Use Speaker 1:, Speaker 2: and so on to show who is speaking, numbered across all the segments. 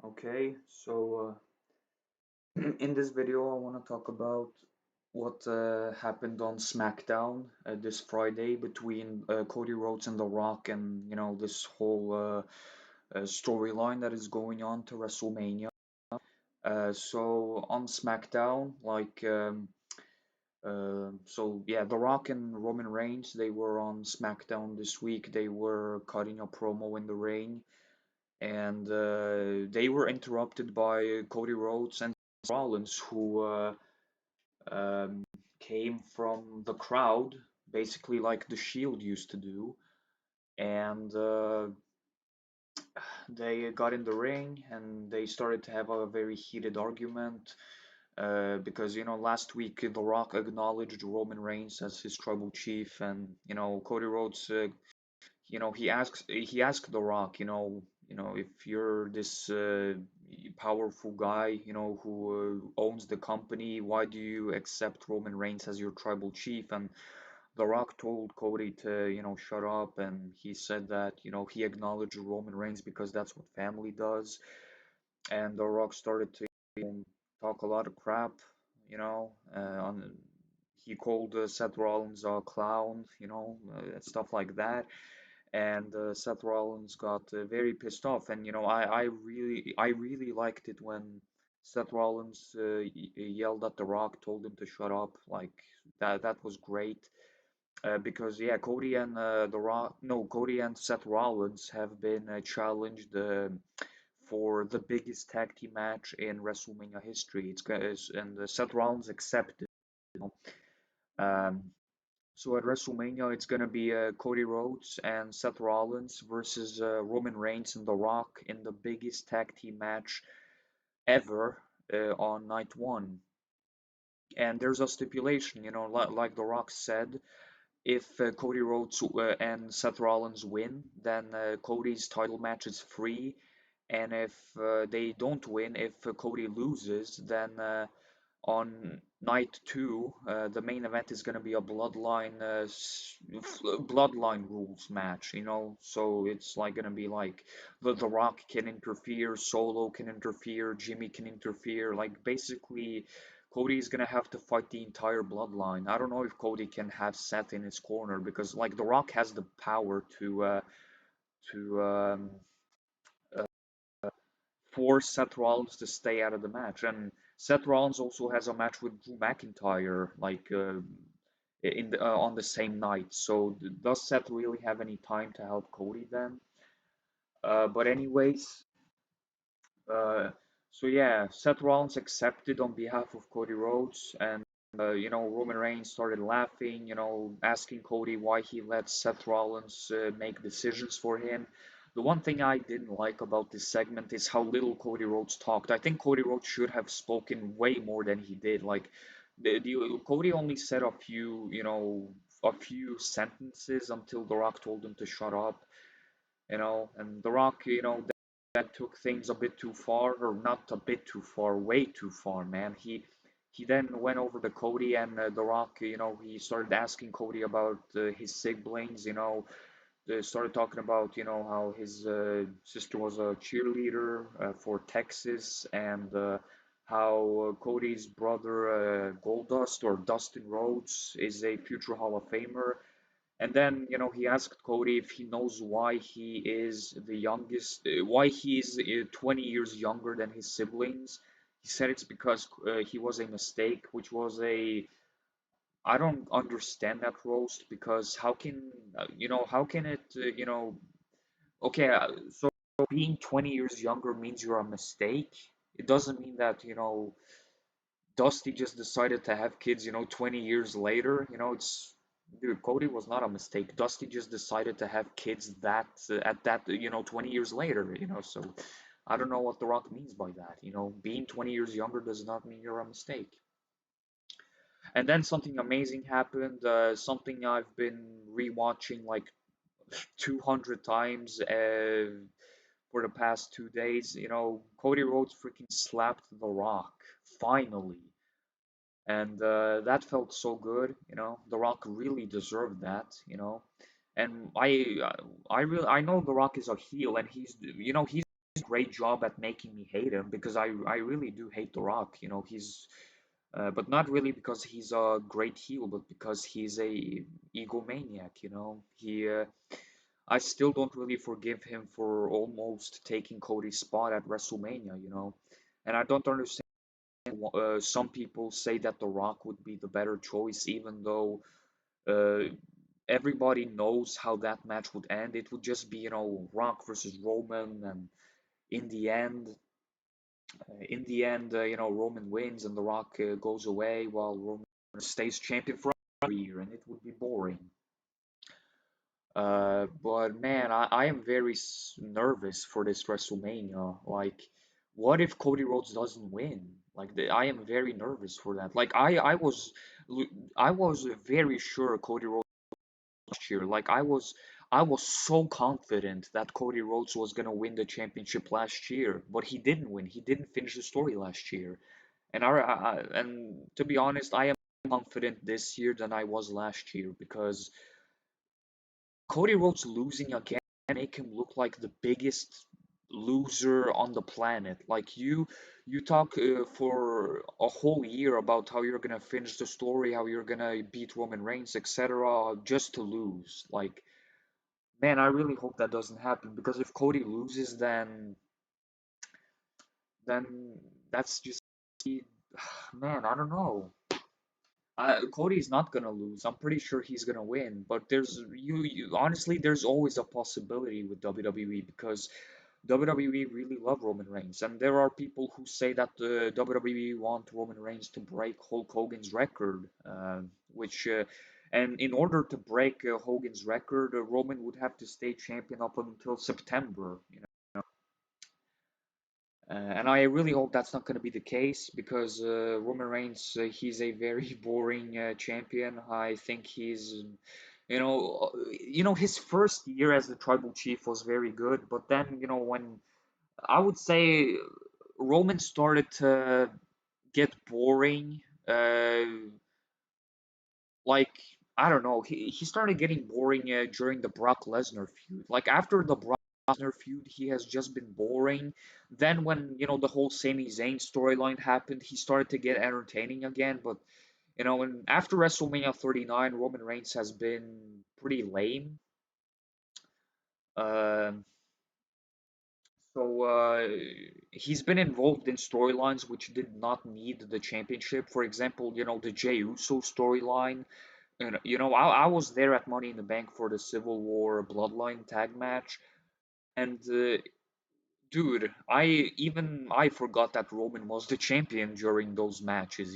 Speaker 1: Okay, so in this video, I want to talk about what happened on SmackDown this Friday between Cody Rhodes and The Rock, and this whole storyline that is going on to WrestleMania. So on SmackDown, yeah, The Rock and Roman Reigns, they were on SmackDown this week. They were cutting a promo in the ring, and they were interrupted by Cody Rhodes and Rollins, who um, came from the crowd, basically like the Shield used to do, and they got in the ring and they started to have a very heated argument. Because last week The Rock acknowledged Roman Reigns as his tribal chief, and Cody Rhodes he asked The Rock, if you're this powerful guy, who owns the company, why do you accept Roman Reigns as your tribal chief? And The Rock told Cody to, shut up, and he said that, he acknowledged Roman Reigns because that's what family does. And The Rock started to talk a lot of crap, on he called Seth Rollins a clown, stuff like that. And Seth Rollins got very pissed off. And I really liked it when Seth Rollins yelled at The Rock, told him to shut up. Like that was great. Because yeah, Cody and Seth Rollins have been challenged for the biggest tag team match in WrestleMania history. And Seth Rollins accepted. You know. Um, so at WrestleMania, it's gonna be Cody Rhodes and Seth Rollins versus Roman Reigns and The Rock in the biggest tag team match ever on night one. And there's a stipulation, like The Rock said, if Cody Rhodes and Seth Rollins win, then Cody's title match is free. And if they don't win, if Cody loses, then on night two, the main event is going to be a bloodline rules match, So it's like going to be like the Rock can interfere, Solo can interfere, Jimmy can interfere. Like basically, Cody is going to have to fight the entire bloodline. I don't know if Cody can have Seth in his corner because like the Rock has the power to force Seth Rollins to stay out of the match. And Seth Rollins also has a match with Drew McIntyre, like on the same night. So does Seth really have any time to help Cody then? But anyways, uh, so yeah, Seth Rollins accepted on behalf of Cody Rhodes, and Roman Reigns started laughing, asking Cody why he let Seth Rollins make decisions for him. The one thing I didn't like about this segment is how little Cody Rhodes talked. I think Cody Rhodes should have spoken way more than he did. Like, Cody only said a few sentences until The Rock told him to shut up, and The Rock, that took things a bit too far, or not a bit too far, way too far, man. He then went over to Cody and The Rock, he started asking Cody about his siblings, they started talking about, how his sister was a cheerleader for Texas, and how Cody's brother Goldust or Dustin Rhodes is a future Hall of Famer. And then, he asked Cody if he knows why he is the youngest, why he is 20 years younger than his siblings. He said it's because he was a mistake, which was I don't understand that roast because how can it, okay, so being 20 years younger means you're a mistake. It doesn't mean that, Dusty just decided to have kids, 20 years later. Dude, Cody was not a mistake. Dusty just decided to have kids at that, 20 years later, So I don't know what The Rock means by that. Being 20 years younger does not mean you're a mistake. And then something amazing happened, something I've been rewatching like 200 times for the past 2 days. Cody Rhodes freaking slapped The Rock, finally. And that felt so good. The Rock really deserved that. And I know The Rock is a heel, and he's great job at making me hate him because I really do hate The Rock. You know, he's but not really because he's a great heel, but because he's a egomaniac. You know, I still don't really forgive him for almost taking Cody's spot at WrestleMania. You know, and I don't understand. Some people say that The Rock would be the better choice, even though uh, everybody knows how that match would end. It would just be, you know, Rock versus Roman, and in the end, you know, Roman wins and The Rock goes away while Roman stays champion for a year, and it would be boring. But man, I am very nervous for this WrestleMania. Like, what if Cody Rhodes doesn't win? Like, I am very nervous for that. Like, I was very sure Cody Rhodes last year. Like, I was so confident that Cody Rhodes was gonna win the championship last year, but he didn't win. He didn't finish the story last year. And to be honest, I am more confident this year than I was last year because Cody Rhodes losing again make him look like the biggest loser on the planet. Like you talk for a whole year about how you're gonna finish the story, how you're gonna beat Roman Reigns, etc., just to lose. Like, man, I really hope that doesn't happen because if Cody loses, then that's just man, I don't know. Cody's not gonna lose. I'm pretty sure he's gonna win. But honestly, there's always a possibility with WWE because WWE really love Roman Reigns, and there are people who say that the WWE want Roman Reigns to break Hulk Hogan's record, and in order to break Hogan's record, Roman would have to stay champion up until September. You know. And I really hope that's not going to be the case because Roman Reigns, he's a very boring champion. I think his first year as the tribal chief was very good, but then, when I would say Roman started to get boring, like, I don't know, he started getting boring during the Brock Lesnar feud. Like, after the Brock Lesnar feud, he has just been boring. Then when, the whole Sami Zayn storyline happened, he started to get entertaining again. But, and after WrestleMania 39, Roman Reigns has been pretty lame. Um, so he's been involved in storylines which did not need the championship. For example, the Jey Uso storyline. I was there at Money in the Bank for the Civil War Bloodline tag match, and dude, I forgot that Roman was the champion during those matches.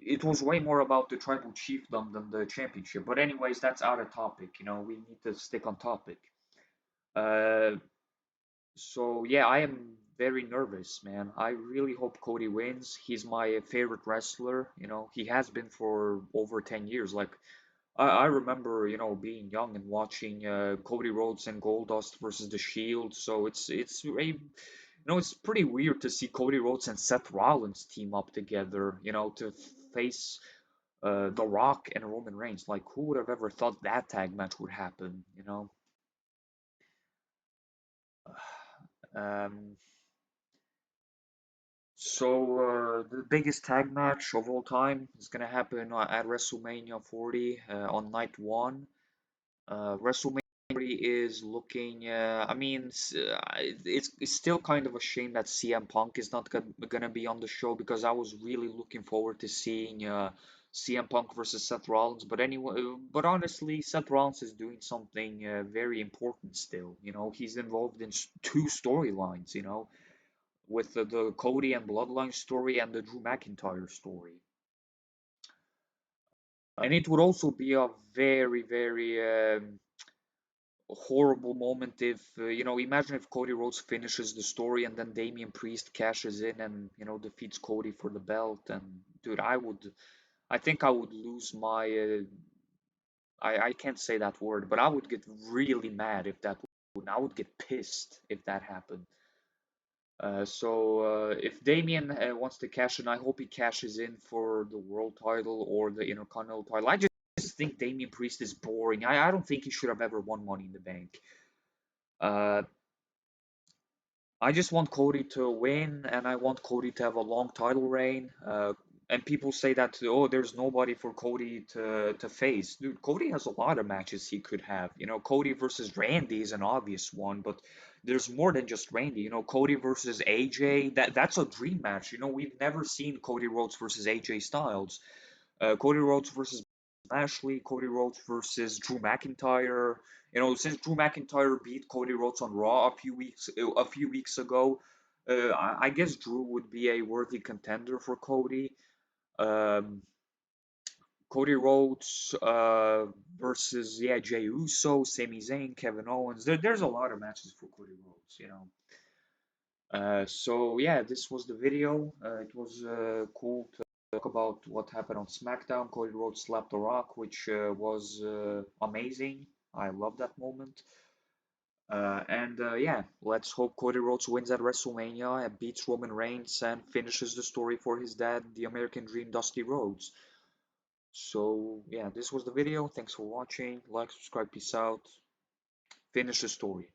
Speaker 1: It was way more about the tribal chiefdom than the championship. But anyways, that's out of topic. We need to stick on topic. Uh, so yeah, I am very nervous, man. I really hope Cody wins. He's my favorite wrestler. He has been for over 10 years. Like, I remember, being young and watching Cody Rhodes and Goldust versus The Shield. So it's pretty weird to see Cody Rhodes and Seth Rollins team up together, to face The Rock and Roman Reigns. Like, who would have ever thought that tag match would happen? Um, so the biggest tag match of all time is gonna happen at WrestleMania 40 on night one. WrestleMania is looking. I mean, it's still kind of a shame that CM Punk is not gonna be on the show because I was really looking forward to seeing CM Punk versus Seth Rollins. But anyway, but honestly, Seth Rollins is doing something very important still. He's involved in two storylines. With the Cody and Bloodline story and the Drew McIntyre story. And it would also be a very, very horrible moment if, imagine if Cody Rhodes finishes the story and then Damian Priest cashes in and, defeats Cody for the belt. And dude, I think I would lose my, I can't say that word, but I would get really mad if I would get pissed if that happened. So if Damian wants to cash in, I hope he cashes in for the world title or the Intercontinental title. I just think Damian Priest is boring. I don't think he should have ever won Money in the Bank. Uh, I just want Cody to win, and I want Cody to have a long title reign. And people say that, oh, there's nobody for Cody to face. Dude, Cody has a lot of matches he could have. You know, Cody versus Randy is an obvious one, but there's more than just Randy. You know, Cody versus AJ, that's a dream match. You know, we've never seen Cody Rhodes versus AJ Styles. Cody Rhodes versus Lashley, Cody Rhodes versus Drew McIntyre. You know, since Drew McIntyre beat Cody Rhodes on Raw a few weeks ago, I guess Drew would be a worthy contender for Cody. Um, Cody Rhodes versus Jey Uso, Sami Zayn, Kevin Owens. There's a lot of matches for Cody Rhodes, you know. So yeah, this was the video. It was cool to talk about what happened on SmackDown. Cody Rhodes slapped The Rock, which was amazing. I love that moment. And yeah, let's hope Cody Rhodes wins at WrestleMania and beats Roman Reigns and finishes the story for his dad, the American Dream, Dusty Rhodes. So yeah, this was the video. Thanks for watching. Like, subscribe, peace out. Finish the story.